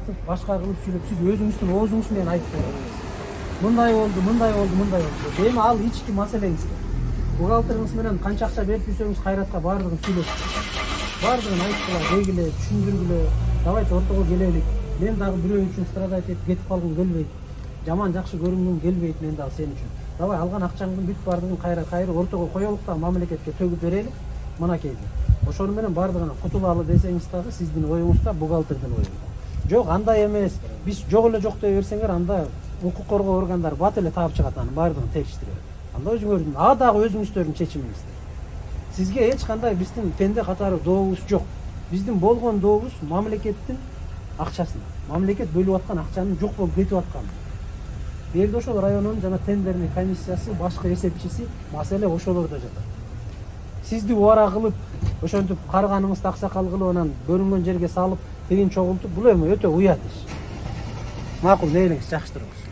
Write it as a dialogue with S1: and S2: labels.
S1: тартып башка кылып сүйлөп сиз өзүңүздүн оозуңуз менен айтып бересиз. Мындай болду, мындай болду, мындай болду. Эми ал ички маселеңиз. Бухгалтериңиз менен канча акча берип жүрсөңүз кайратка баардыгын сүйлөп, баардыгын айткыла, дегиле, түшүндүргүлө. Давайте ортого келелик. Мен дагы бирөө үчүн страдать этип кетип калгым келбейт. Жаман жакшы көрүнгүм келбейт мен дагы сен үчүн. Давай алган акчаңдын бүт баардыгын кайра ортого коелук да мамлекетке төгүп берели. Мынакейди. Ошону менен баардыгынан кутулалы десеңиз дагы сиздин оюңузда, бухгалтердин оюнда. Жок, андай эмес. Биз жок эле жок дей берсеңер, анда укук коргоо органдары бат эле таап чыгат, анын баардыгын териштирет. Анда өзүңөрдүн, дагы өзүңүздөрдүн чечимиңиздер. Сизге эч кандай биздин пенде катары дообуз жок. Биздин болгон дообуз мамлекеттин акчасына. Мамлекет бөлүп аткан акчанын жок болуп кетип атканы. Берди ошол районунун жана тендерный комиссиясы, башкы эсепчиси, маселе ошолордо жатат. Сизди убара кылып, ошентип карыганыңызды аксакал кылып, анан көрүнгөн жерге салып, тигин чогултуп, бул эми өтө уят иш. Макул, мейлиңиз, жакшы туруңуз.